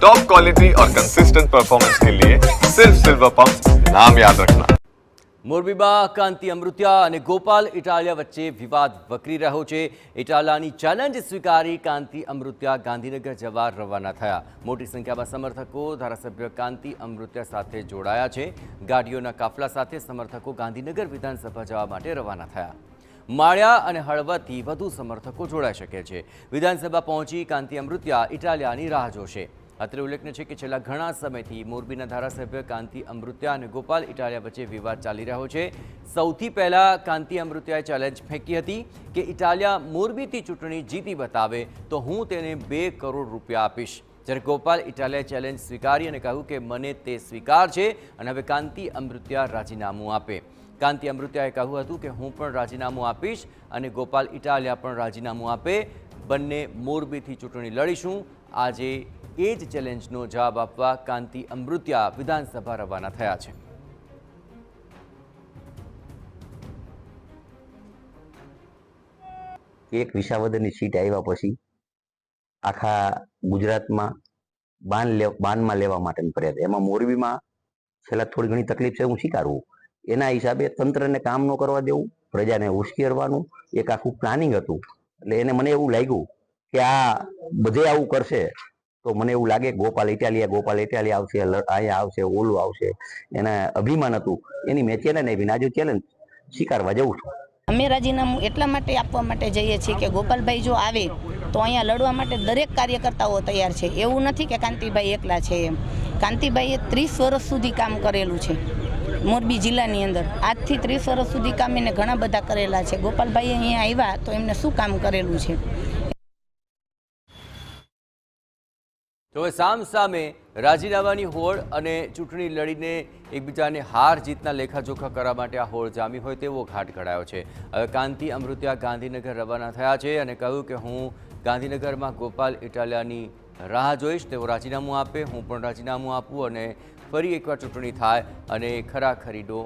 Top quality और consistent performance के लिए सिर्फ सिल्वर पंप नाम याद रखना। મોરબીમાં કાંતિ અમૃત્યા અને ગોપાલ ઇટાલિયા વચ્ચે વિવાદ વકરી રહ્યો છે। ઇટાલિયાની ચેલેન્જ સ્વીકારી કાંતિ અમૃત્યા ગાંધીનગર જવા રવાના થયા। મોટી સંખ્યામાં સમર્થકો ધારાસભ્ય કાંતિ અમૃત્યા સાથે જોડાયા છે। ગાડીઓના કાફલા સાથે સમર્થકો ગાંધીનગર વિધાનસભા જવા માટે રવાના થયા। માળિયા અને હળવદથી વધુ સમર્થકો જોડાઈ શકે છે। વિધાનસભા પહોંચી કાંતિ અમૃત્યા ઇટાલિયાની રાહ જોશે। અત્રે ઉલ્લેખનીય છે કે છેલ્લા ઘણા સમયથી મોરબીના ધારાસભ્ય કાંતિ અમૃત્યા અને ગોપાલ ઇટાલિયા વચ્ચે વિવાદ ચાલી રહ્યો છે। સૌથી પહેલા કાંતિ અમૃત્યાએ ચેલેન્જ ફેંકી હતી કે ઇટાલિયા મોરબીથી ચૂંટણી જીતી બતાવે તો હું તેને 2 કરોડ રૂપિયા આપીશ। જ્યારે ગોપાલ ઇટાલિયાએ ચેલેન્જ સ્વીકારી અને કહ્યું કે મને તે સ્વીકાર છે અને હવે કાંતિ અમૃત્યા રાજીનામું આપે। કાંતિ અમૃત્યાએ કહ્યું હતું કે હું પણ રાજીનામું આપીશ અને ગોપાલ ઇટાલિયા પણ રાજીનામું આપે। બંને મોરબીથી ચૂંટણી લડીશું। આજે એ જ ચેલેન્જનો જવાબ આપવા કાંતિ અમૃત્યા વિધાનસભા રવાના થયા છે। એક વિસાવદરની સીટ આવ્યા પછી આખા ગુજરાતમાં બાનમાં લેવા માટેનો પ્રયાસ, એમાં મોરબીમાં છેલ્લા થોડી ઘણી તકલીફ છે, હું સ્વીકારું। એના હિસાબે તંત્રને કામ ન કરવા દેવું, પ્રજાને ઉશ્કેરવાનું એક આખું પ્લાનિંગ હતું। એટલે એને મને એવું લાગ્યું કે આ બધે આવું કરશે તો મને એવું લાગે ગોપાલ ઇટાલિયા આવશે, અહીંયા આવશે, ઓલું આવશે, એના અભિમાન હતું, એની મેં ચેલેન્જ આપી, આજે ચેલેન્જ સ્વીકારવા જઉં છું। અમે રાજીનામું એટલા માટે આપવા માટે જઈએ છીએ કે ગોપાલભાઈ જો આવે તો અહીંયા લડવા માટે દરેક કાર્યકર્તાઓ તૈયાર છે। એવું નથી કે કાંતિભાઈ એકલા છે એમ। કાંતિભાઈએ 30 વર્ષ સુધી કામ કરેલું છે મોરબી જિલ્લાની અંદર। આજથી 30 વર્ષ સુધી કામ એને ઘણા બધા કરેલા છે। ગોપાલભાઈએ અહીંયા આવ્યા તો એમને શું કામ કરેલું છે। તો હવે સામસામે રાજીનામાની હોડ અને ચૂંટણી લડીને એકબીજાને હાર જીતના લેખાજોખા કરવા માટે આ હોડ જામી હોય તેવો ઘાટ ઘડાયો છે। હવે કાંતિ અમૃત્યા ગાંધીનગર રવાના થયા છે અને કહ્યું કે હું ગાંધીનગરમાં ગોપાલ ઇટાલિયાની રાહ જોઈશ, તેઓ રાજીનામું આપે, હું પણ રાજીનામું આપું અને ફરી એકવાર ચૂંટણી થાય અને ખરાખરીનો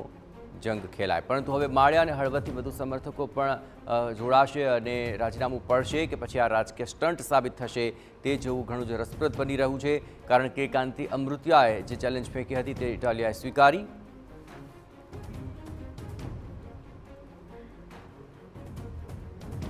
જંગ ખેલાય। પરંતુ હવે માળિયા અને હળવદથી વધુ સમર્થકો પણ જોડાશે અને રાજીનામું પડશે કે પછી આ રાજકીય સ્ટન્ટ સાબિત થશે તે જોવું ઘણું જ રસપ્રદ બની રહ્યું છે। કારણ કે કાંતિ અમૃત્યાએ જે ચેલેન્જ ફેંકી હતી તે ઇટાલિયાએ સ્વીકારી